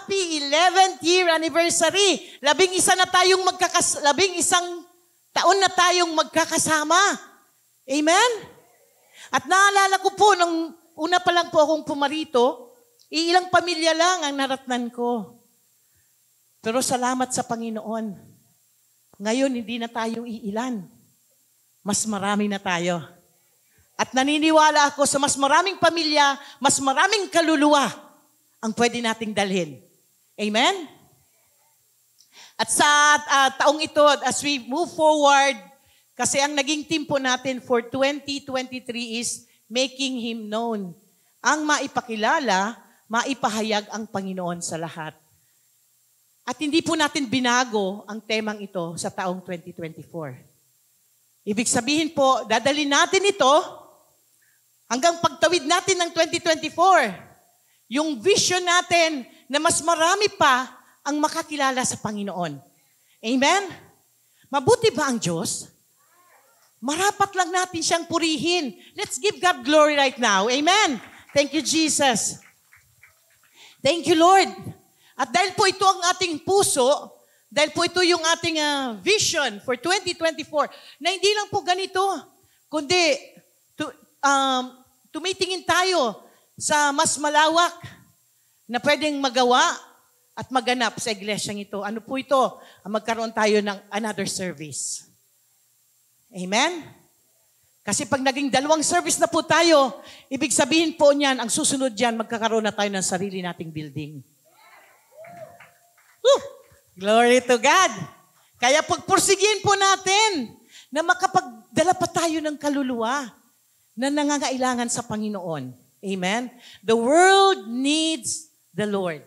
happy 11th year anniversary. 11 taon na tayong magkakasama. Amen? At naalala ko po, nung una pa lang po akong pumarito, ilang pamilya lang ang naratnan ko. Pero salamat sa Panginoon. Ngayon, hindi na tayong iilan. Mas marami na tayo. At naniniwala ako sa mas maraming pamilya, mas maraming kaluluwa ang pwede nating dalhin. Amen? At sa taong ito, as we move forward, kasi ang naging team po natin for 2023 is making Him known. Ang maipakilala, maipahayag ang Panginoon sa lahat. At hindi po natin binago ang temang ito sa taong 2024. Ibig sabihin po, dadalhin natin ito hanggang pagtawid natin ng 2024. Yung vision natin na mas marami pa ang makakilala sa Panginoon. Amen? Mabuti ba ang Diyos? Marapat lang natin siyang purihin. Let's give God glory right now. Amen? Thank you, Jesus. Thank you, Lord. At dahil po ito ang ating puso, dahil po ito yung ating vision for 2024, na hindi lang po ganito, kundi tumitingin tayo sa mas malawak na pwedeng magawa at maganap sa iglesyang ito. Ano po ito? Magkaroon tayo ng another service. Amen? Kasi pag naging 2 service na po tayo, ibig sabihin po niyan, ang susunod dyan, magkakaroon na tayo ng sarili nating building. Glory to God. Kaya pagpursigin po natin na makapagdala pa tayo ng kaluluwa na nangangailangan sa Panginoon. Amen? The world needs the Lord.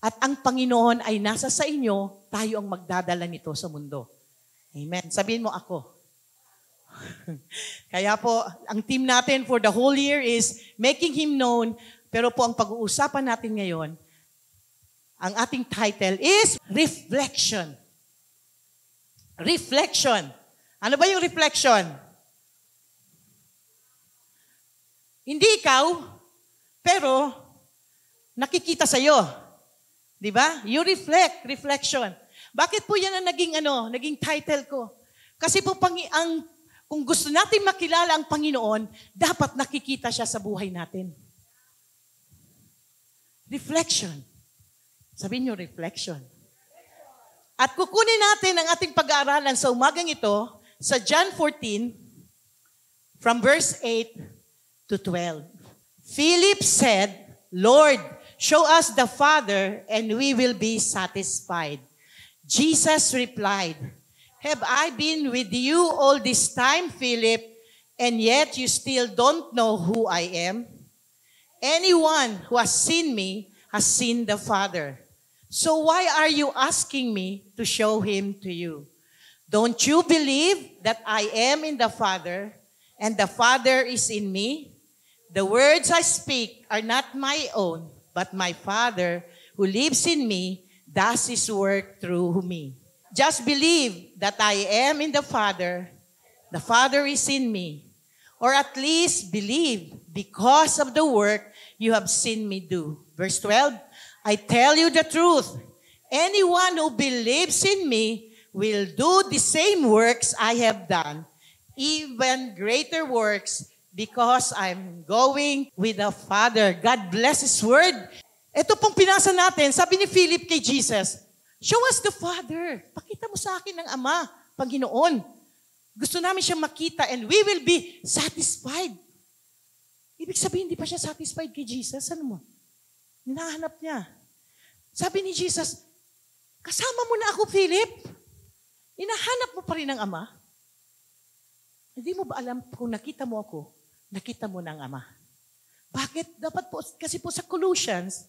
At ang Panginoon ay nasa sa inyo, tayo ang magdadala nito sa mundo. Amen? Sabihin mo ako. Kaya po, ang team natin for the whole year is making Him known. Pero po ang pag-uusapan natin ngayon, ang ating title is Reflection. Reflection. Ano ba yung reflection? Hindi ikaw, pero nakikita sa'yo. Di ba? You reflect, reflection. Bakit po yan ang naging title ko? Kasi po kung gusto natin makilala ang Panginoon, dapat nakikita siya sa buhay natin. Reflection. Sabihin niyo, reflection. At kukunin natin ang ating pag-aaralan sa umagang ito sa John 14, from verse 8 to 12. Philip said, Lord, show us the Father and we will be satisfied. Jesus replied, have I been with you all this time, Philip, and yet you still don't know who I am? Anyone who has seen me has seen the Father. So why are you asking me to show Him to you? Don't you believe that I am in the Father and the Father is in me? The words I speak are not my own, but my Father who lives in me does His work through me. Just believe that I am in the Father is in me. Or at least believe because of the work you have seen me do. Verse 12, I tell you the truth. Anyone who believes in me will do the same works I have done, even greater works, because I'm going with the Father. God bless His word. Ito pong pinasa natin, sabi ni Philip kay Jesus, show us the Father. Pakita mo sa akin ng Ama, Panginoon. Gusto namin siyang makita and we will be satisfied. Ibig sabihin, hindi pa siya satisfied kay Jesus. Ano mo? Hinahanap niya. Sabi ni Jesus, kasama mo na ako, Philip. Hinahanap mo pa rin ang Ama. Hindi mo ba alam kung nakita mo ako, nakita mo ng Ama? Bakit? Dapat po, kasi po sa Colossians,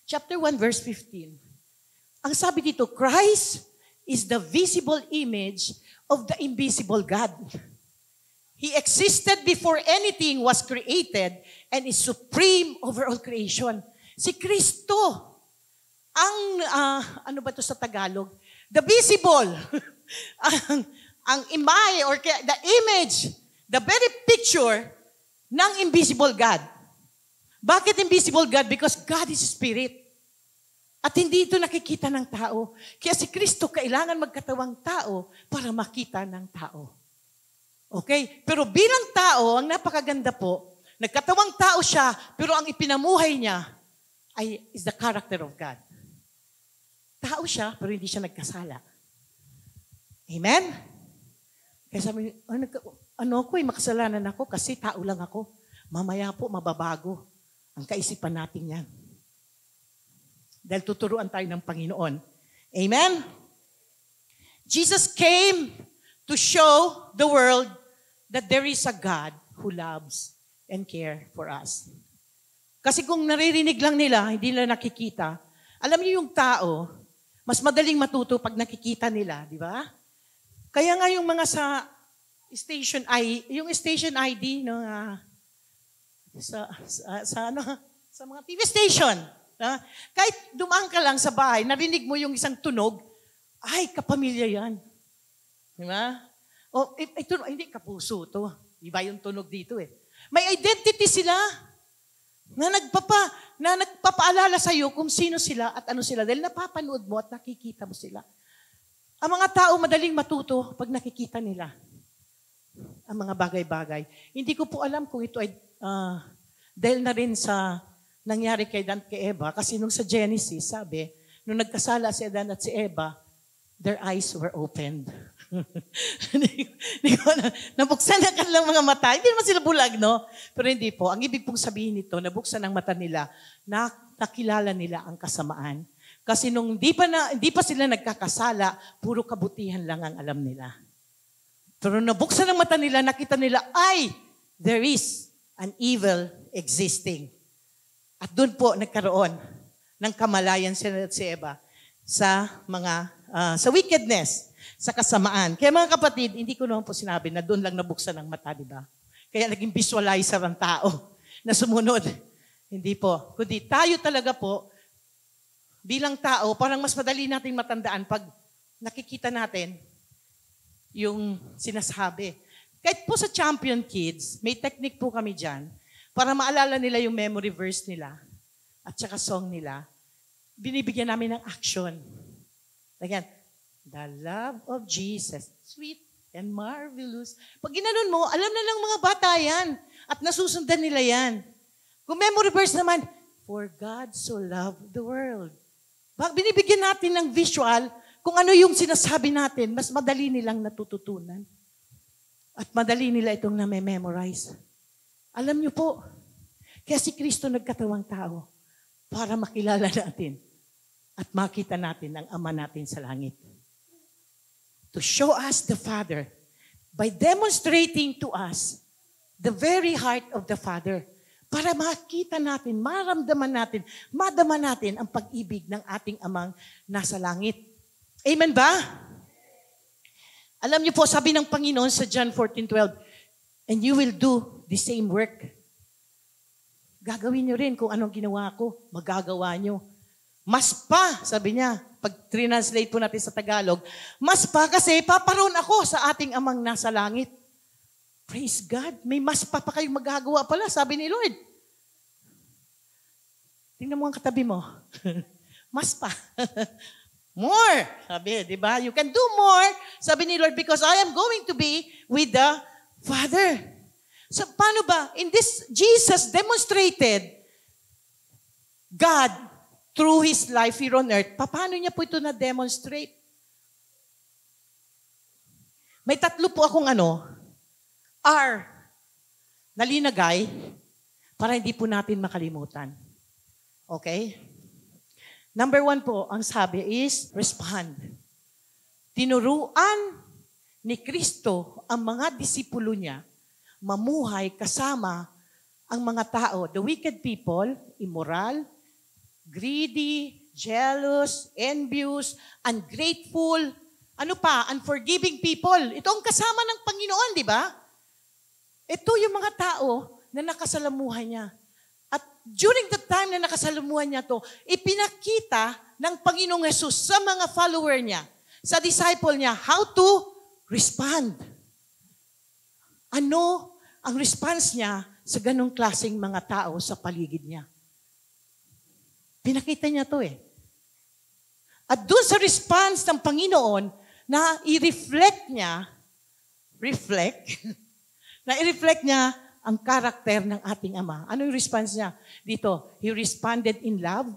chapter 1, verse 15, ang sabi dito, Christ is the visible image of the invisible God. He existed before anything was created and is supreme over all creation. Si Kristo, ano ba ito sa Tagalog? The visible, ang imay or the image, the very picture ng invisible God. Bakit invisible God? Because God is Spirit. At hindi ito nakikita ng tao. Kaya si Kristo kailangan magkatawang tao para makita ng tao. Okay? Pero bilang tao, ang napakaganda po, nagkatawang tao siya, pero ang ipinamuhay niya is the character of God. Tao siya, pero hindi siya nagkasala. Amen? Kaya sabi makasalanan ako kasi tao lang ako. Mamaya po, mababago ang kaisipan natin yan. Dahil tuturuan tayo ng Panginoon. Amen? Jesus came to show the world that there is a God who loves and cares for us. Kasi kung naririnig lang nila, hindi nila nakikita, alam niyo yung tao, mas madaling matuto pag nakikita nila, di ba? Kaya nga yung mga sa station ID no, sa mga TV station, kahit dumaan ka lang sa bahay, narinig mo yung isang tunog, ay, kapamilya yan. Di ba? O, ito, hindi, kapuso to. Iba yung tunog dito eh. May identity sila na nagpapaalala sa iyo kung sino sila at ano sila. Dahil napapanood mo at nakikita mo sila. Ang mga tao madaling matuto pag nakikita nila ang mga bagay-bagay. Hindi ko po alam kung ito ay dahil na rin sa nangyari kay Dan at kay Eva. Kasi nung sa Genesis, sabi, nung nagkasala si Adan at si Eva, their eyes were opened. Nabuksan na kanilang mga mata. Hindi naman sila bulag, no? Pero hindi po. Ang ibig pong sabihin nito, nabuksan ang mata nila, nakilala nila ang kasamaan. Kasi nung hindi pa sila nagkakasala, puro kabutihan lang ang alam nila. Pero nabuksan ang mata nila, nakita nila, ay, there is an evil existing. At doon po nagkaroon ng kamalayan si Eva sa wickedness, sa kasamaan. Kaya mga kapatid, hindi ko naman po sinabi na doon lang nabuksan ang mata, di ba? Kaya naging visualizer ang tao na sumunod. Hindi po. Kundi tayo talaga po, bilang tao, parang mas madali natin matandaan pag nakikita natin yung sinasabi. Kahit po sa Champion Kids, may technique po kami dyan para maalala nila yung memory verse nila at saka song nila. Binibigyan namin ng action. Again, the love of Jesus, sweet and marvelous. Pag ginanon mo, alam na lang mga bata yan at nasusundan nila yan. Kung memory verse naman, for God so loved the world. Binibigyan natin ng visual kung ano yung sinasabi natin, mas madali nilang natututunan. At madali nila itong na-memorize. Alam niyo po, kaya si Kristo nagkatawang tao para makilala natin at makita natin ang Ama natin sa langit. To show us the Father by demonstrating to us the very heart of the Father para makita natin, maramdaman natin, madama natin ang pag-ibig ng ating Amang nasa langit. Amen ba? Alam niyo po, sabi ng Panginoon sa John 14:12, and you will do the same work. Gagawin niyo rin kung anong ginawa ko, magagawa niyo. Mas pa, sabi niya, pag translate po natin sa Tagalog, mas pa kasi paparoon ako sa ating Amang nasa langit. Praise God, may mas pa kayong magagawa pala, sabi ni Lord. Tingnan mo ang katabi mo. Mas pa. More. Sabi, di ba? You can do more. Sabi ni Lord, because I am going to be with the Father. So, paano ba? In this, Jesus demonstrated God through His life here on earth. Paano niya po ito na-demonstrate? May tatlo po akong R na linagay para hindi po natin makalimutan. Okay? Number 1 po, ang sabi is, respond. Tinuruan ni Kristo ang mga disipulo niya mamuhay kasama ang mga tao, the wicked people, immoral, greedy, jealous, envious, ungrateful, unforgiving people. Ito ang kasama ng Panginoon, di ba? Ito yung mga tao na nakasalamuhan niya. At during the time na nakasalamuhan niya to, ipinakita ng Panginoong Jesus sa mga follower niya, sa disciple niya, how to respond. Ano ang response niya sa ganong klaseng mga tao sa paligid niya? Pinakita niya to eh. At doon sa response ng Panginoon, na i-reflect niya, na i-reflect niya ang karakter ng ating Ama. Ano yung response niya? Dito, He responded in love,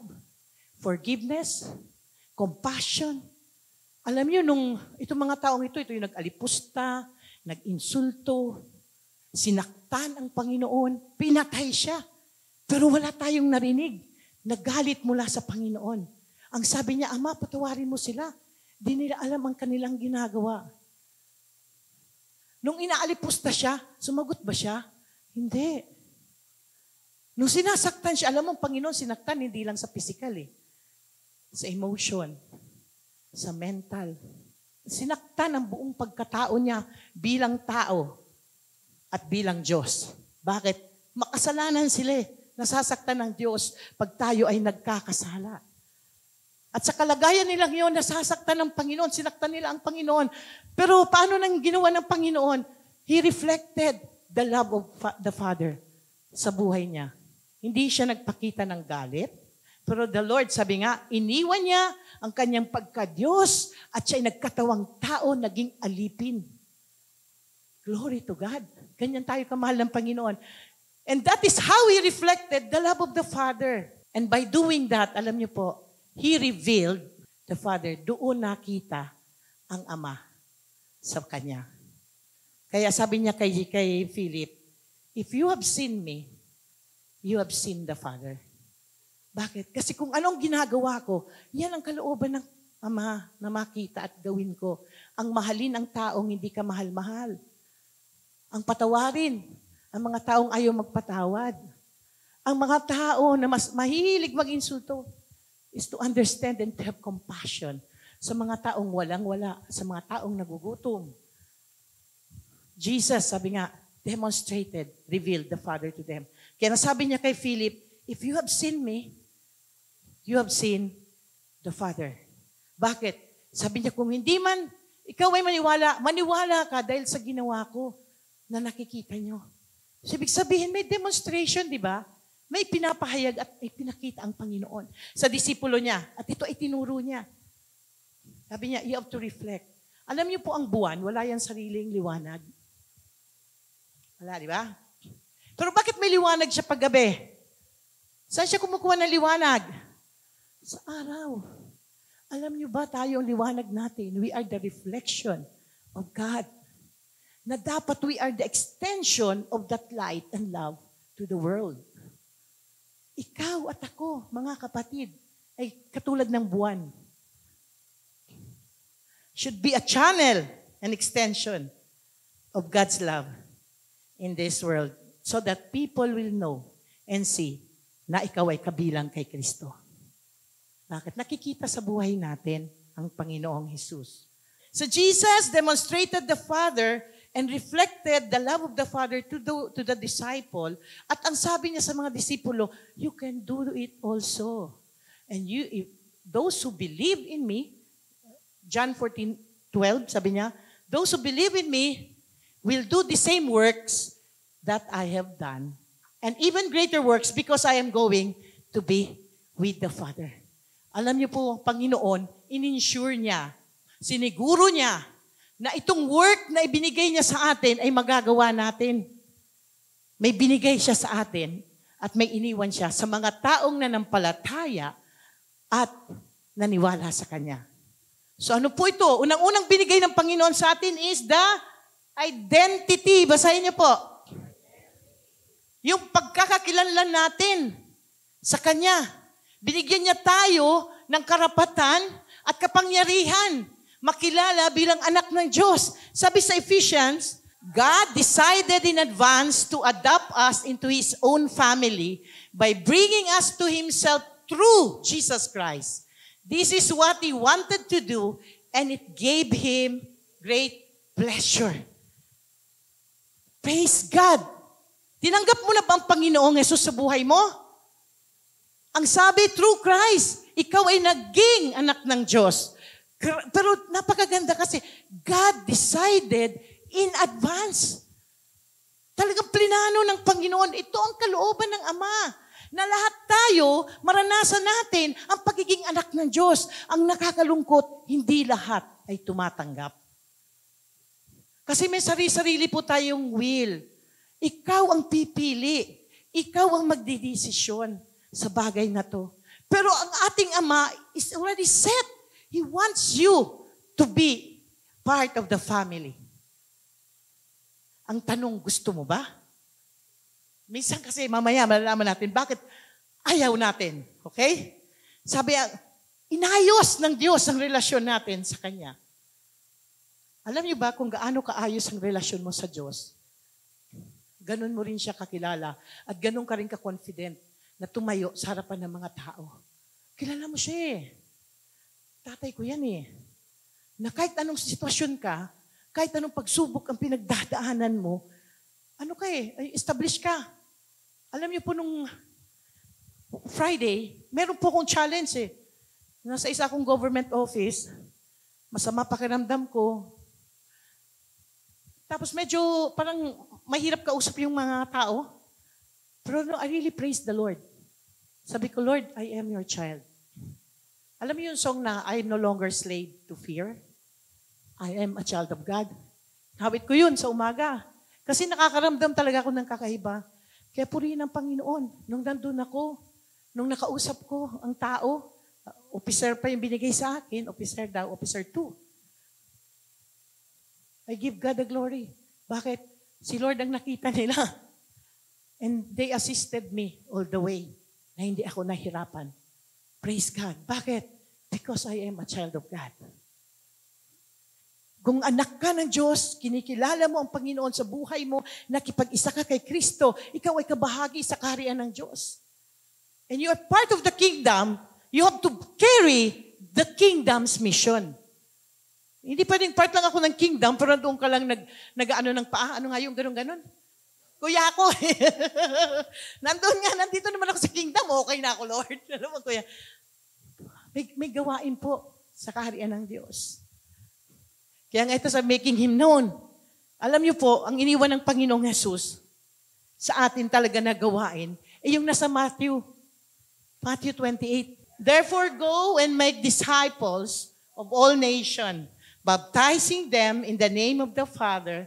forgiveness, compassion. Alam niyo, itong mga taong ito yung nag-alipusta, nag-insulto, sinaktan ang Panginoon, pinatay siya. Pero wala tayong narinig. Nagalit mula sa Panginoon. Ang sabi niya, Ama, patawarin mo sila. Di nila alam ang kanilang ginagawa. Nung inaalipusta siya, sumagot ba siya? Hindi. Nung sinasaktan siya, alam mo, Panginoon, sinaktan hindi lang sa physical sa emotion, sa mental. Sinaktan ang buong pagkatao niya bilang tao at bilang Diyos. Bakit? Makasalanan sila Nasasaktan ng Diyos pag tayo ay nagkakasala. At sa kalagayan nilang yun, nasasaktan ng Panginoon, sinaktan nila ang Panginoon. Pero paano nang ginawa ng Panginoon? He reflected the love of the Father sa buhay niya. Hindi siya nagpakita ng galit. Pero the Lord, sabi nga, iniwan niya ang kanyang pagka-Diyos at siya'y nagkatawang tao, naging alipin. Glory to God. Ganyan tayo kamahal ng Panginoon. And that is how He reflected the love of the Father. And by doing that, alam niyo po, He revealed the Father. Doon nakita ang Ama sa Kanya. Kaya sabi niya kay Philip, if you have seen me, you have seen the Father. Bakit? Kasi kung anong ginagawa ko, yan ang kalooban ng Ama na makita at gawin ko. Ang mahalin ang taong hindi ka mahal-mahal. Ang patawarin ang mga taong ayaw magpatawad. Ang mga tao na mas mahilig mag-insulto is to understand and to have compassion sa mga taong walang-wala, sa mga taong nagugutom. Jesus, sabi nga, demonstrated, revealed the Father to them. Kaya nasabi niya kay Philip, if you have seen me, you have seen the Father. Bakit? Sabi niya, kung hindi man, ikaw ay maniwala ka dahil sa ginawa ko na nakikita niyo. So, ibig sabihin, may demonstration, di ba? May pinapahayag at may pinakita ang Panginoon sa disipulo niya. At ito ay tinuro niya. Sabi niya, you have to reflect. Alam niyo po ang buwan, wala yan sariling liwanag. Wala, di ba? Pero bakit may liwanag siya paggabi? Saan siya kumukuha ng liwanag? Sa araw. Alam niyo ba tayo ang liwanag natin? We are the reflection of God. Na dapat we are the extension of that light and love to the world. Ikaw at ako, mga kapatid, ay katulad ng buwan. Should be a channel, an extension of God's love in this world so that people will know and see na ikaw ay kabilang kay Kristo. Bakit? Nakikita sa buhay natin ang Panginoong Jesus. So Jesus demonstrated the Father and reflected the love of the Father to the disciple. At ang sabi niya sa mga disipulo, you can do it also. And those who believe in me, John 14:12, sabi niya, those who believe in me will do the same works that I have done. And even greater works because I am going to be with the Father. Alam niyo po, Panginoon, in-ensure niya, siniguro niya, na itong work na ibinigay niya sa atin ay magagawa natin. May binigay siya sa atin at may iniwan siya sa mga taong nanampalataya at naniwala sa Kanya. So ano po ito? Unang-unang binigay ng Panginoon sa atin is the identity. Basahin niyo po. Yung pagkakakilanlan natin sa Kanya. Binigyan niya tayo ng karapatan at kapangyarihan makilala bilang anak ng Diyos. Sabi sa Ephesians, God decided in advance to adopt us into His own family by bringing us to Himself through Jesus Christ. This is what He wanted to do and it gave Him great pleasure. Praise God! Tinanggap mo na ba ang Panginoong Yesus sa buhay mo? Ang sabi, through Christ, ikaw ay naging anak ng Diyos. Pero napakaganda kasi God decided in advance. Talagang plinano ng Panginoon. Ito ang kalooban ng Ama. na lahat tayo, maranasan natin ang pagiging anak ng Diyos. Ang nakakalungkot, hindi lahat ay tumatanggap. Kasi may sarili-sarili po tayong will. Ikaw ang pipili. Ikaw ang magdidesisyon sa bagay na to. Pero ang ating Ama is already set. He wants you to be part of the family. Ang tanong, gusto mo ba? Minsan kasi mamaya malalaman natin bakit ayaw natin. Okay? Sabi, inayos ng Diyos ang relasyon natin sa Kanya. Alam niyo ba kung gaano kaayos ang relasyon mo sa Diyos? Ganon mo rin siya kakilala at ganon ka rin ka-confident na tumayo sa harapan ng mga tao. Kilala mo siya eh. Tatay ko yan eh. Na kahit anong sitwasyon ka, kahit anong pagsubok ang pinagdadaanan mo, ano ka eh, establish ka. Alam niyo po nung Friday, meron po akong challenge eh. Nasa isa akong government office, masama pakiramdam ko. Tapos medyo parang mahirap kausap yung mga tao. Pero no, I really praise the Lord. Sabi ko, Lord, I am your child. Alam niyo yung song na I am no longer slave to fear? I am a child of God. Habit ko yun sa umaga. Kasi nakakaramdam talaga ako ng kakaiba. Kaya purihin ang Panginoon. Nung nandun ako, nung nakausap ko ang tao, officer pa yung binigay sa akin, officer daw, officer 2. I give God the glory. Bakit? Si Lord ang nakita nila. And they assisted me all the way na hindi ako nahirapan. Praise God. Bakit? Because I am a child of God. Kung anak ka ng Diyos, kinikilala mo ang Panginoon sa buhay mo, nakipag-isa ka kay Kristo, ikaw ay kabahagi sa kaharian ng Diyos. And you are part of the kingdom, you have to carry the kingdom's mission. Hindi pwedeng part lang ako ng kingdom, pero doon ka lang nag-ano ng paa. Ano nga yung ganun-ganun? Kuya ako. Nandito naman ako sa kingdom, okay na ako, Lord. Alam mo, kuya. May gawain po sa kaharian ng Diyos. Kaya nga ito sa making Him known. Alam niyo po, ang iniwan ng Panginoong Jesus sa atin talaga na gawain, yung nasa Matthew 28. Therefore go and make disciples of all nations, baptizing them in the name of the Father,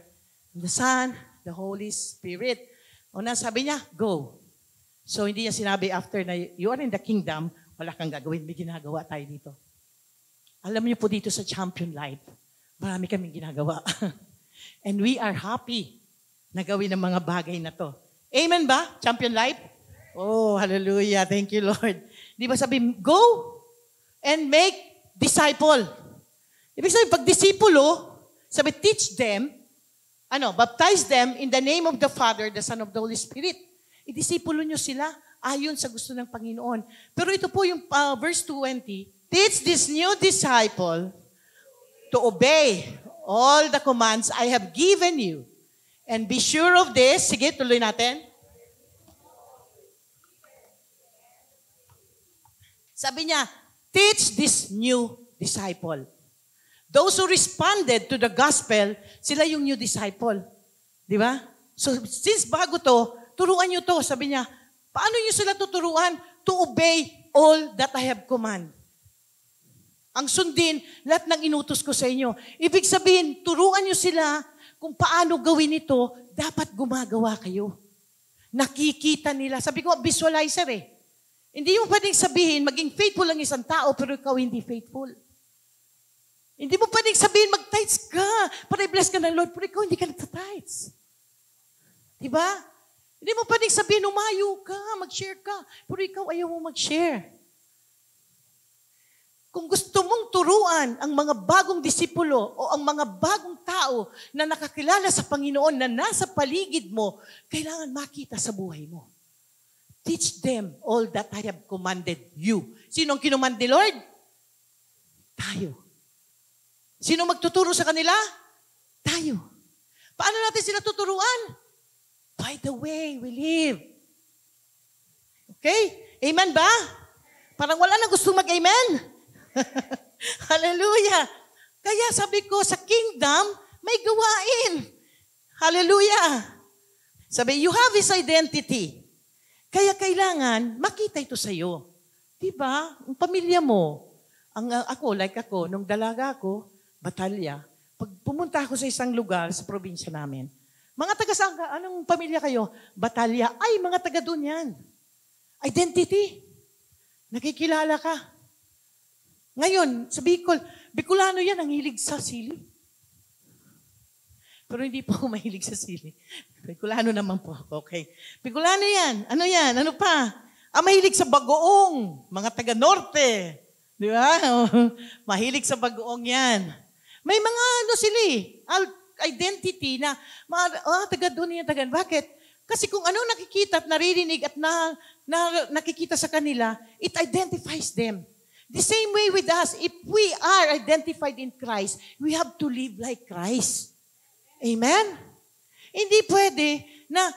the Son, the Holy Spirit. Una sabi niya, go. So hindi niya sinabi after na you are in the kingdom, wala kang gagawin, may ginagawa tayo dito. Alam niyo po dito sa Champion Life, marami kaming ginagawa. And we are happy na gawin ang mga bagay na to. Amen ba? Champion Life? Oh, hallelujah. Thank you, Lord. Di ba sabi, go and make disciple. Ibig sabihin, pag disipulo, sabi, teach them, baptize them in the name of the Father, the Son, of the Holy Spirit. Idisipulo nyo sila ayon sa gusto ng Panginoon. Pero ito po yung verse 20, teach this new disciple to obey all the commands I have given you. And be sure of this. Sige, tuloy natin. Sabi niya, teach this new disciple. Those who responded to the gospel, sila yung new disciple. Di ba? So, since bago to, turuan nyo to. Sabi niya, paano nyo sila tuturuan? To obey all that I have commanded. Ang sundin, lahat ng inutos ko sa inyo. Ibig sabihin, turuan nyo sila kung paano gawin ito, dapat gumagawa kayo. Nakikita nila. Sabi ko, visualizer eh. Hindi mo pwedeng sabihin, maging faithful ang isang tao, pero ikaw hindi faithful. Hindi mo pwedeng sabihin, mag-tithes ka, para i-bless ka ng Lord, pero ikaw hindi ka nagtitithes. Diba? Hindi mo pwedeng sabihin, umayo ka, mag-share ka, pero ikaw ayaw mo mag-share. Kung gusto mong turuan ang mga bagong disipulo o ang mga bagong tao na nakakilala sa Panginoon na nasa paligid mo, kailangan makita sa buhay mo. Teach them all that I have commanded you. Sino ang kinumand ni Lord? Tayo. Sino magtuturo sa kanila? Tayo. Paano natin sila tuturuan? By the way we live. Okay? Amen ba? Parang wala na gustong mag-amen. Hallelujah. Kaya sabi ko, sa kingdom, may gawain. Hallelujah. Sabi, you have His identity. Kaya kailangan makita ito sa iyo. Diba? Ang pamilya mo. Ako, nung dalaga ako, batalya. Pag pumunta ako sa isang lugar sa probinsya namin, mga taga saan ka? Anong pamilya kayo? Batalya. Ay, mga taga doon yan. Identity. Nakikilala ka. Ngayon, sa Bicol, Bicolano yan, ang hilig sa sili. Pero hindi po ako mahilig sa sili. Bicolano naman po ako. Okay. Bicolano yan. Ano yan? Ano pa? Mahilig sa bagoong. Mga taga-norte. Di ba? Mahilig sa bagoong yan. May mga sila identity na, taga doon yan, taga. Bakit? Kasi kung ano nakikita at naririnig at nakikita sa kanila, it identifies them. The same way with us, if we are identified in Christ, we have to live like Christ. Amen? Hindi pwede na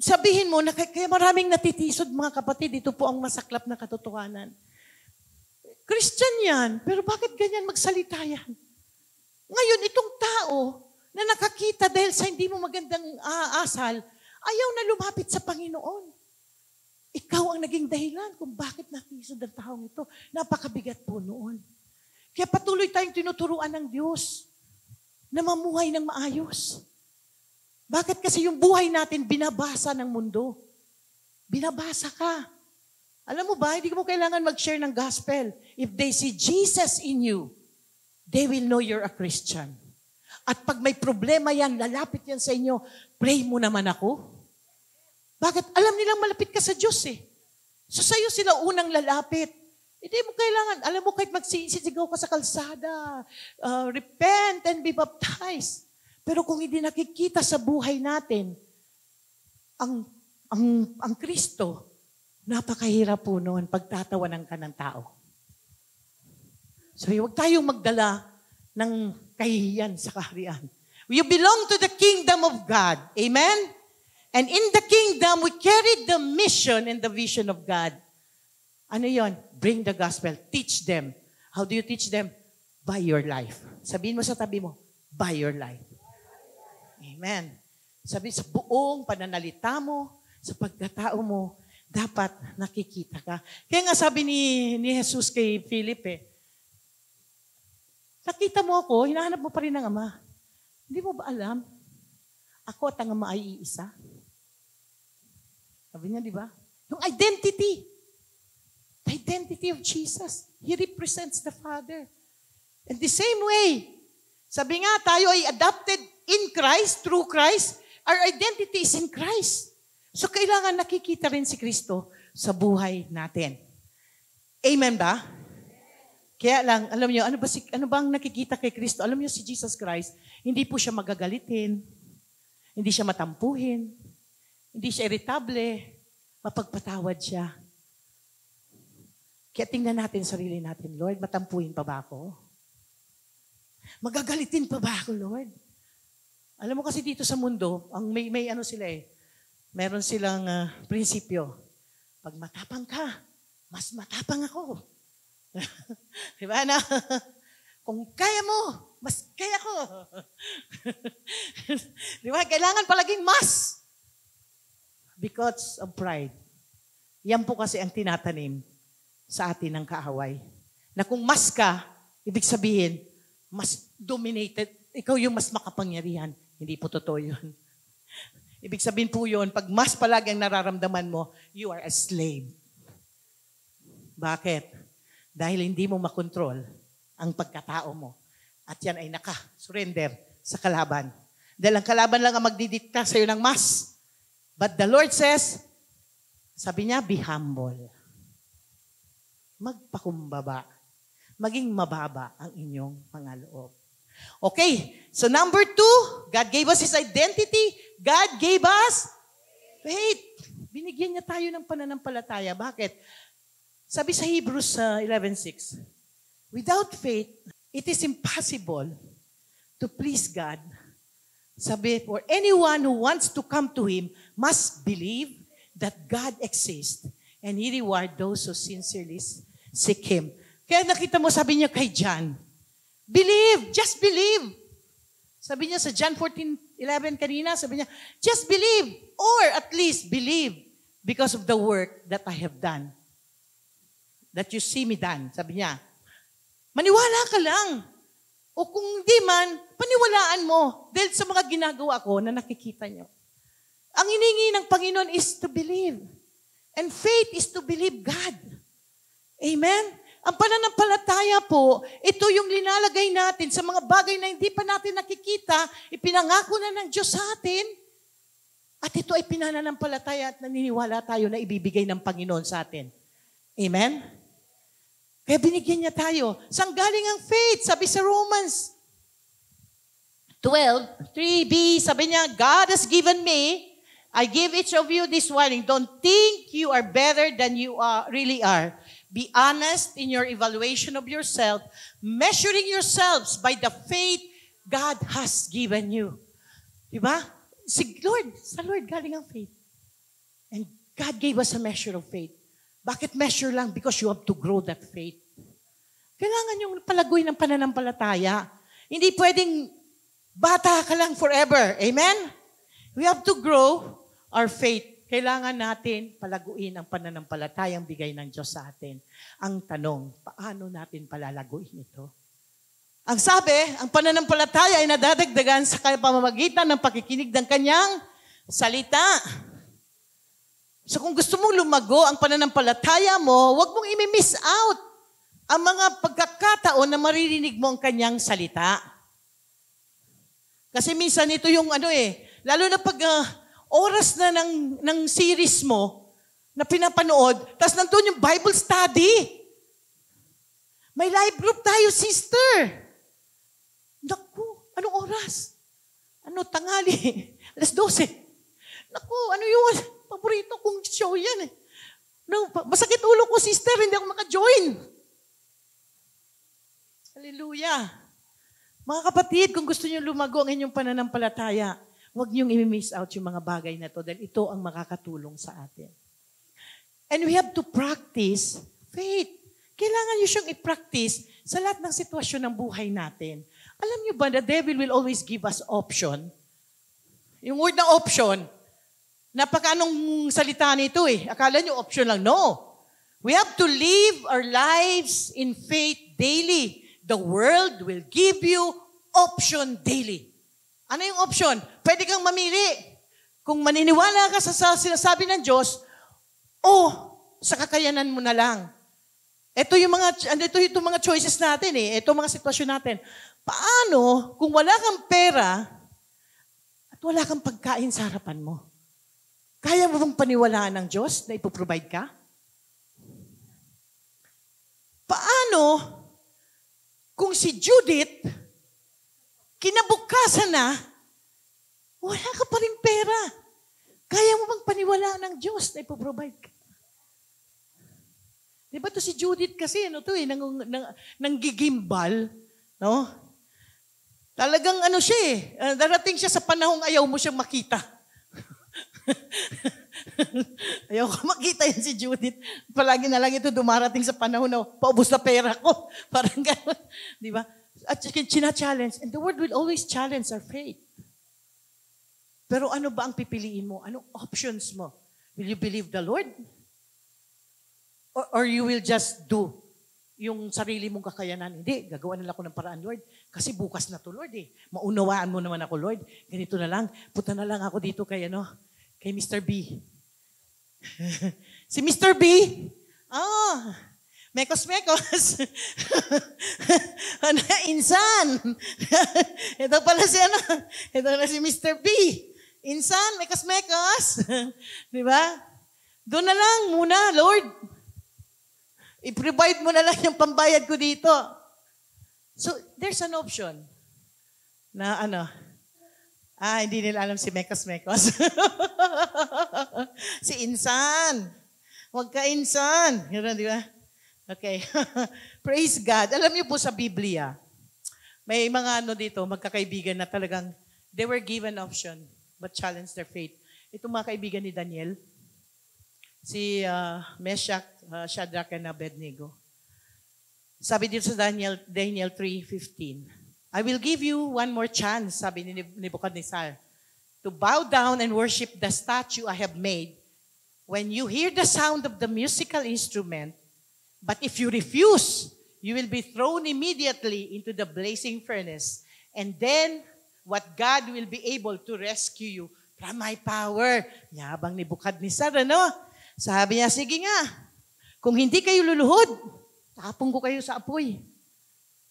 sabihin mo na kaya maraming natitisod mga kapatid, ito po ang masaklap na katotohanan. Christian yan, pero bakit ganyan magsalita yan? Ngayon, itong tao na nakakita dahil sa hindi mo magandang asal, ayaw na lumapit sa Panginoon. Ikaw ang naging dahilan kung bakit natisod ang taong ito. Napakabigat po noon. Kaya patuloy tayong tinuturuan ng Diyos na mamuhay ng maayos. Bakit kasi yung buhay natin binabasa ng mundo? Binabasa ka. Alam mo ba, hindi mo kailangan mag-share ng gospel. If they see Jesus in you, they will know you're a Christian. At pag may problema yan, lalapit yan sa inyo, pray mo naman ako. Bakit? Alam nilang malapit ka sa Diyos eh. So sa'yo sila unang lalapit. Hindi mo kailangan, alam mo kahit magsisigaw ka sa kalsada, repent and be baptized. Pero kung hindi nakikita sa buhay natin, ang Kristo, napakahirap po noon pagtatawanan ka ng tao. So huwag tayong magdala ng kahihiyan sa kaharian. You belong to the kingdom of God. Amen? And in the kingdom, we carry the mission and the vision of God. Ano yon? Bring the gospel. Teach them. How do you teach them? By your life. Sabihin mo sa tabi mo, by your life. Amen. Sabi sa buong pananalita mo, sa pagkatao mo, dapat nakikita ka. Kaya nga sabi ni Jesus kay Philip nakita mo ako, hinahanap mo pa rin ang Ama. Hindi mo ba alam? Ako at ang Ama ay iisa. Sabi niya, di ba? Yung identity. The identity of Jesus. He represents the Father. And the same way, sabi nga, tayo ay adopted in Christ, through Christ. Our identity is in Christ. So, kailangan nakikita rin si Kristo sa buhay natin. Amen ba? Kaya lang, alam niyo, ano bang nakikita kay Kristo? Alam niyo, si Jesus Christ, hindi po siya magagalitin, hindi siya matampuhin, hindi siya irritable, mapagpatawad siya. Kaya tingnan natin sarili natin, Lord, matampuhin pa ba ako? Magagalitin pa ba ako, Lord? Alam mo kasi dito sa mundo, may ano sila meron silang prinsipyo. Pag matapang ka, mas matapang ako. Diba na? Kung kaya mo, mas kaya ko. Diba? Kailangan palaging mas. Because of pride. Yan po kasi ang tinatanim sa atin ng kaaway. Na kung mas ka, ibig sabihin, mas dominated, ikaw yung mas makapangyarihan. Hindi po totoo yun. Ibig sabihin po yun, pag mas palagi ang nararamdaman mo, you are a slave. Bakit? Dahil hindi mo makontrol ang pagkatao mo. At yan ay naka-surrender sa kalaban. Dahil ang kalaban lang ang magdidikta sa iyo ng mas. But the Lord says, sabi niya, be humble. Magpakumbaba. Maging mababa ang inyong mga loob. Okay, so number 2, God gave us His identity. God gave us faith. Binigyan niya tayo ng pananampalataya. Bakit? Sabi sa Hebrews 11:6, without faith, it is impossible to please God. Sabi, for anyone who wants to come to Him must believe that God exists and He reward those who sincerely seek Him. Kaya nakita mo, sabi niya kay John, believe, just believe. Sabi niya sa John 14:11 kanina, sabi niya, just believe, or at least believe because of the work that I have done. That you see me done. Sabi niya, maniwala ka lang. O kung hindi man, paniwalaan mo. Dahil sa mga ginagawa ko na nakikita niyo. Ang hiningi ng Panginoon is to believe. And faith is to believe God. Amen? Ang pananampalataya po, ito yung linalagay natin sa mga bagay na hindi pa natin nakikita, ipinangako na ng Diyos sa atin, at ito ay pinananampalataya at naniniwala tayo na ibibigay ng Panginoon sa atin. Amen? Kaya binigyan niya tayo. Saan galing ang faith? Sabi sa Romans 12:3b, sabi niya, God has given me, I give each of you this warning. Don't think you are better than you really are. Be honest in your evaluation of yourself, measuring yourselves by the faith God has given you. Diba? Sa Lord galing ang faith. And God gave us a measure of faith. Bakit measure lang? Because you have to grow that faith. Kailangan yung palagoy ng pananampalataya. Hindi pwedeng bata ka lang forever. Amen? We have to grow our faith. Kailangan natin palaguin ang pananampalatayang bigay ng Diyos sa atin. Ang tanong, paano natin palalaguin ito? Ang sabi, ang pananampalataya ay nadadagdagan sa pamamagitan ng pakikinig ng kanyang salita. So kung gusto mong lumago ang pananampalataya mo, huwag mong imi-miss out ang mga pagkakataon na maririnig mo ang kanyang salita. Kasi minsan ito yung lalo na pag oras na ng series mo na pinapanood, tapos nandun yung Bible study. May live group tayo, sister. Naku, anong oras? Tanghali? 12:00. Naku, yung paborito kong show yan eh. Masakit ulo ko, sister, hindi ako maka-join. Hallelujah. Mga kapatid, kung gusto niyo lumago ang inyong pananampalataya, huwag niyong i-miss out yung mga bagay na to dahil ito ang makakatulong sa atin. And we have to practice faith. Kailangan niyo siyang i-practice sa lahat ng sitwasyon ng buhay natin. Alam niyo ba, the devil will always give us option. Yung word na option, napaka-anong salita nito eh. Akala niyo option lang. No. We have to live our lives in faith daily. The world will give you option daily. Ano yung option? Pwede kang mamili. Kung maniniwala ka sa sinasabi ng Diyos, o sa kakayanan mo na lang. Ito yung mga choices natin eh. Ito mga sitwasyon natin. Paano kung wala kang pera at wala kang pagkain sa harapan mo? Kaya mo bang paniwalaan ng Diyos na ipoprovide ka? Paano kung si Judith, kinabukasan na, wala ka pa rin pera? Kaya mo bang paniwalaan ng Diyos na ipoprovide ka? Di ba to si Judith kasi, nanggigimbal, no? Talagang siya eh, darating siya sa panahong ayaw mo siyang makita. Ayaw ko makita yan si Judith. Palagi na lang ito dumarating sa panahon na paubos na pera ko. Parang gano'n. Di ba? At challenge. And the word will always challenge our faith. Pero ano ba ang pipiliin mo? Anong options mo? Will you believe the Lord? Or you will just do yung sarili mong kakayanan? Hindi, gagawa na lang ako ng paraan, Lord. Kasi bukas na to, Lord eh. Maunawaan mo naman ako, Lord. Ganito na lang. Punta na lang ako dito kay Mr. B. Si Mr. B, mekos-mekos. Insan. Ito pala ito na si Mr. B. Insan, mekos-mekos. Di ba? Doon na lang muna, Lord. I-provide mo na lang yung pambayad ko dito. So, there's an option na hindi nila alam si Mekos-Mekos. Si Insan. Huwag ka Insan. Yun, di ba? Okay. Praise God. Alam niyo po sa Biblia, may mga dito, magkakaibigan na talagang they were given option but challenged their faith. Itong mga kaibigan ni Daniel, si Meshach, Shadrach, and Abednego. Sabi dito sa Daniel 3:15, I will give you one more chance, sabi ni Nebuchadnezzar, to bow down and worship the statue I have made. when you hear the sound of the musical instrument, but if you refuse, you will be thrown immediately into the blazing furnace. And then, what God will be able to rescue you from my power. Yabang ni Nebukadnezar, ano? Sabi niya, sige nga, kung hindi kayo luluhod, tapong ko kayo sa apoy.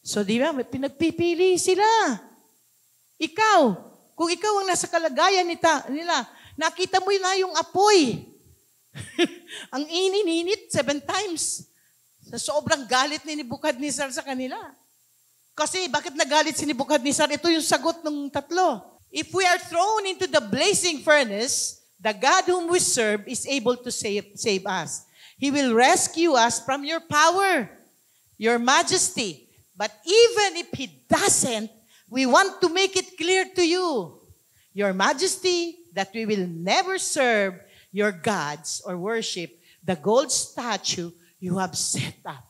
So, di ba, pinagpipili sila. Ikaw, kung ikaw ang nasa kalagayan nila, nakita mo na yung apoy. Ang ininit 7 times. Sa sobrang galit ni Nebukadnezar sa kanila. Kasi bakit nagalit si Nebukadnezar? Ito yung sagot ng 3. If we are thrown into the blazing furnace, the God whom we serve is able to save us. He will rescue us from your power, your majesty. But even if He doesn't, we want to make it clear to you, your majesty, that we will never serve your gods or worship the gold statue you have set up.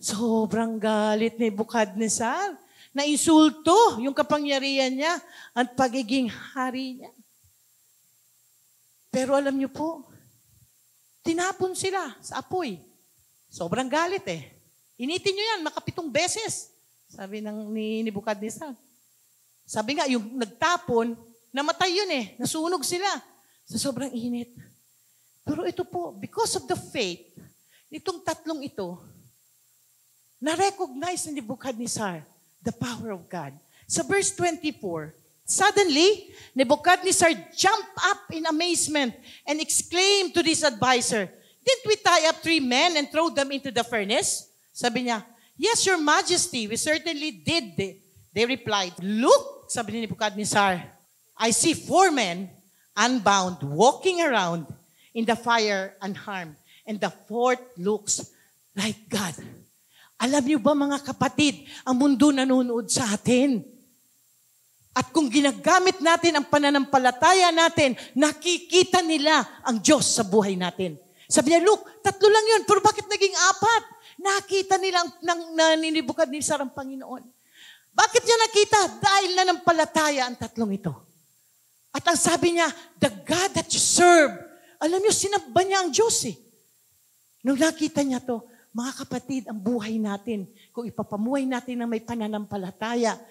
Sobrang galit ni Nebukadnezar. Na-insulto yung kapangyarihan niya at pagiging hari niya. Pero alam niyo po, tinapon sila sa apoy. Sobrang galit eh. Initin niyo yan, 7 beses. Sabi ni Nebukadnezar. Sabi nga, yung nagtapon, namatay yun eh. Nasunog sila sa sobrang init. Pero ito po, because of the faith, itong 3 ito, na-recognize ni Nebukadnezar the power of God. Sa verse 24, suddenly, Nebuchadnezzar jumped up in amazement and exclaimed to this advisor, "Didn't we tie up 3 men and throw them into the furnace?" Sabi niya, "Yes, your majesty, we certainly did." They replied, "Look," sabi ni Nebuchadnezzar, "I see 4 men unbound walking around in the fire unharmed, and the 4th looks like God." Alam niyo ba mga kapatid, ang mundo nanonood sa atin. At kung ginagamit natin ang pananampalataya natin, nakikita nila ang Diyos sa buhay natin. Sabi niya, look, 3 lang yun, pero bakit naging 4? Nakita nila ni Nebukadnezar ang Panginoon. Bakit niya nakita? Dahil nanampalataya ang 3 ito. At ang sabi niya, the God that you serve, alam niyo, sinamba niya ang Diyos eh. Nung nakita niya to, mga kapatid, ang buhay natin, kung ipapamuhay natin ng may pananampalataya,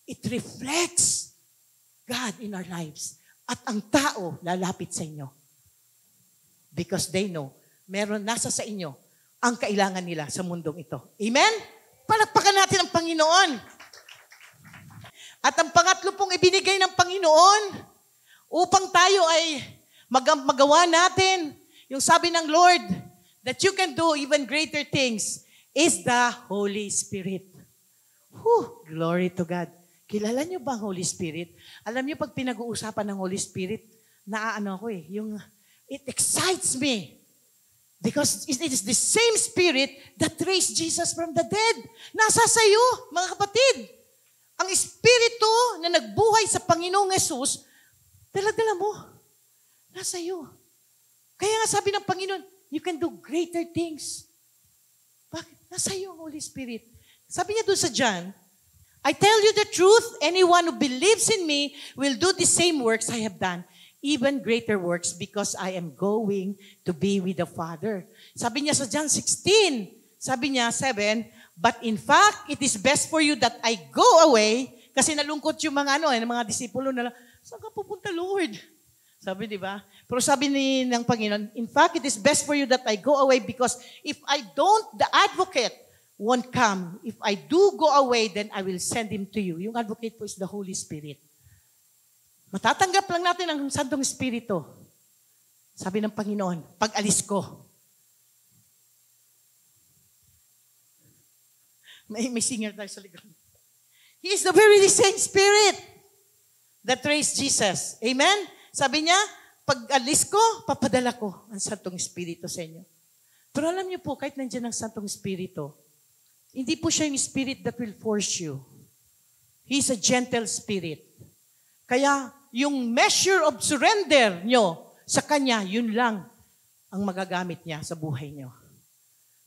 it reflects God in our lives. At ang tao lalapit sa inyo. Because they know, nasa sa inyo ang kailangan nila sa mundong ito. Amen? Palakpakan natin ang Panginoon. At ang pangatlo pong ibinigay ng Panginoon, upang tayo ay magawa natin, yung sabi ng Lord, that you can do even greater things, is the Holy Spirit. Glory to God. Kilala niyo ba ang Holy Spirit? Alam niyo pag pinag-uusapan ng Holy Spirit, naaano ako eh, it excites me. Because it is the same Spirit that raised Jesus from the dead. Nasa sayo, mga kapatid. Ang Espiritu na nagbuhay sa Panginoong Yesus, dala-dala mo. Nasa iyo. Kaya nga sabi ng Panginoon, you can do greater things. Bakit? Nasa iyo ang Holy Spirit. Sabi niya doon sa John, I tell you the truth, anyone who believes in me will do the same works I have done, even greater works, because I am going to be with the Father. Sabi niya sa John 16, sabi niya 7, but in fact, it is best for you that I go away, kasi nalungkot yung mga disipulo na, saan ka pupunta, Lord? Sabi, di ba? Pero sabi ng Panginoon, in fact, it is best for you that I go away because if I don't, the advocate won't come. If I do go away, then I will send him to you. Yung advocate po is the Holy Spirit. Matatanggap lang natin ang Santong Espiritu. Sabi ng Panginoon, pag alis ko. May singer tayo sa likod. He is the very same Spirit that raised Jesus. Amen? Sabi niya, pag alis ko, papadala ko ang Santong Espiritu sa inyo. Pero alam niyo po, kahit nandiyan ang Santong Espiritu, hindi po siya yung Spirit that will force you. He's a gentle Spirit. Kaya, yung measure of surrender nyo sa Kanya, yun lang ang magagamit niya sa buhay nyo.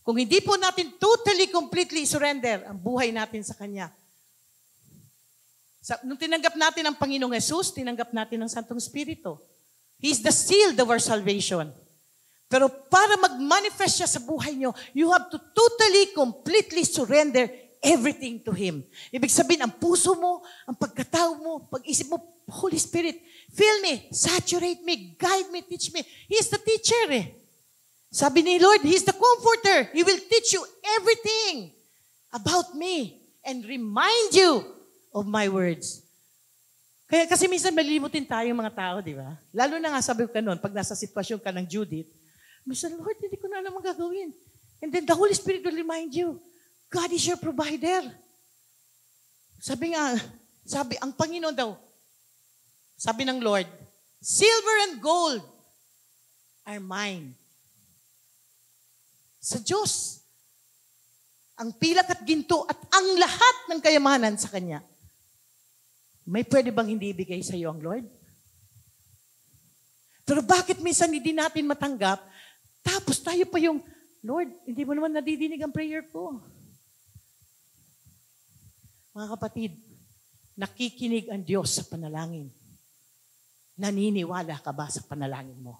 Kung hindi po natin totally, completely surrender ang buhay natin sa Kanya, nung tinanggap natin ang Panginoong Jesus, tinanggap natin ang Santong Espiritu. He is the seal of our salvation. Pero para mag-manifest siya sa buhay nyo, you have to totally, completely surrender everything to Him. Ibig sabihin, ang puso mo, ang pagkatao mo, pag-isip mo, Holy Spirit, fill me, saturate me, guide me, teach me. He is the teacher eh. Sabi ni Lord, He is the comforter. He will teach you everything about me and remind you of my words. Kaya kasi minsan malilimutin tayo mga tao, di ba? Lalo na nga sabi ko noon, pag nasa sitwasyon ka ng Judith, minsan, Lord, hindi ko na alam ang gagawin. And then the Holy Spirit will remind you, God is your provider. Sabi, ang Panginoon daw, sabi ng Lord, silver and gold are mine. Sa Diyos, ang pilak at ginto at ang lahat ng kayamanan sa Kanya. May pwede bang hindi ibigay sa iyo ang Lord? Pero bakit minsan hindi natin matanggap, tapos tayo pa yung, Lord, hindi mo naman nadidinig ang prayer ko. Mga kapatid, nakikinig ang Diyos sa panalangin. Naniniwala ka ba sa panalangin mo?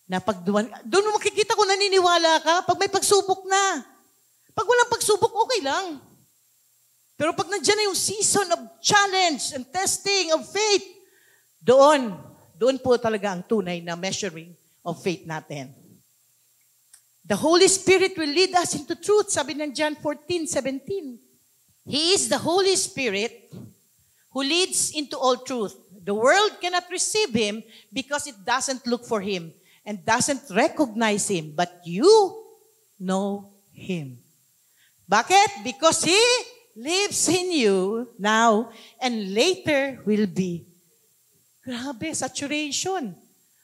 Doon mo makikita kung naniniwala ka pag may pagsubok na. Pag walang pagsubok, okay lang. Pero pag nandiyan na yung season of challenge and testing of faith, doon po talaga ang tunay na measuring of faith natin. The Holy Spirit will lead us into truth, sabi ng John 14:17. He is the Holy Spirit who leads into all truth. The world cannot receive Him because it doesn't look for Him and doesn't recognize Him, but you know Him. Bakit? Because He lives in you now and later will be. Grabe, saturation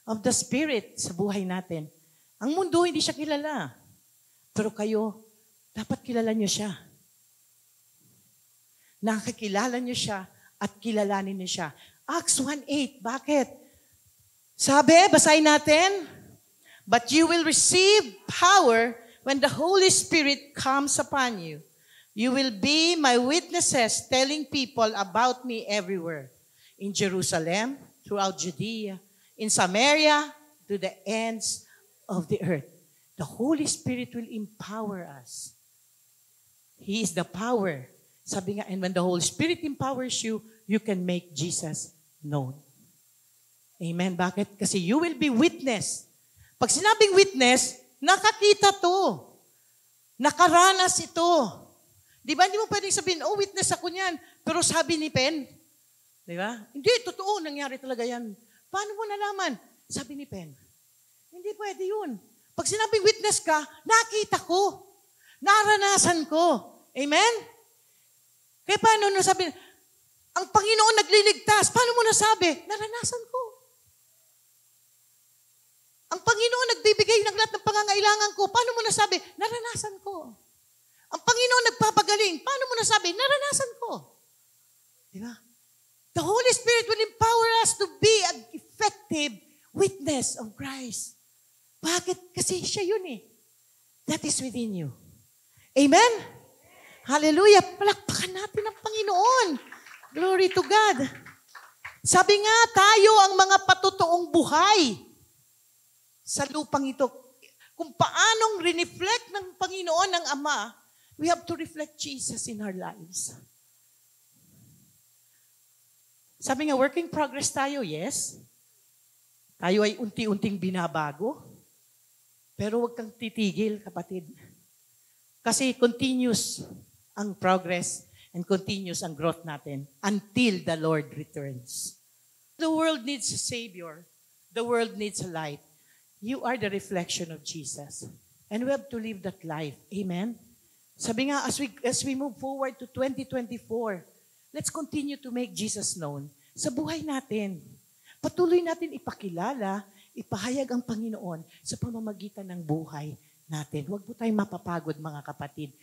of the Spirit sa buhay natin. Ang mundo, hindi siya kilala. Pero kayo, dapat kilala niyo siya. Nakakilala niyo siya at kilalanin niyo siya. Acts 1:8, bakit? Sabi, basahin natin, but you will receive power when the Holy Spirit comes upon you. You will be my witnesses, telling people about me everywhere. In Jerusalem, throughout Judea, in Samaria, to the ends of the earth. The Holy Spirit will empower us. He is the power. Sabi nga, and when the Holy Spirit empowers you, you can make Jesus known. Amen. Bakit? Kasi you will be witness. Pag sinabing witness, nakakita to. Nakaranas ito. Di ba? Hindi mo pwedeng sabihin, oh, witness ako niyan. Pero sabi ni Pen, di ba? Hindi, totoo, nangyari talaga yan. Paano mo nalaman? Sabi ni Pen, hindi pwede yun. Pag sinabing witness ka, nakita ko. Naranasan ko. Amen? Kaya paano nasabi, ang Panginoon nagliligtas. Paano mo nasabi? Naranasan ko. Ang Panginoon nagbibigay ng lahat ng pangangailangan ko. Paano mo nasabi? Naranasan ko. Ang Panginoon nagpapagaling. Paano mo nasabi? Naranasan ko. Di ba? The Holy Spirit will empower us to be an effective witness of Christ. Bakit? Kasi siya yun eh. That is within you. Amen? Hallelujah. Palakpakan natin ang Panginoon. Glory to God. Sabi nga, tayo ang mga patutuong buhay sa lupang ito. Kung paanong rineflect ng Panginoon ng Ama, we have to reflect Jesus in our lives. Sabi nga, working progress tayo, yes. Tayo ay unti-unting binabago. Pero huwag kang titigil, kapatid. Kasi continuous ang progress and continuous ang growth natin until the Lord returns. The world needs a Savior. The world needs a light. You are the reflection of Jesus. And we have to live that life. Amen? Sabi nga, as we move forward to 2024, let's continue to make Jesus known sa buhay natin. Patuloy natin ipakilala, ipahayag ang Panginoon sa pamamagitan ng buhay natin. Huwag po tayong mapapagod, mga kapatid.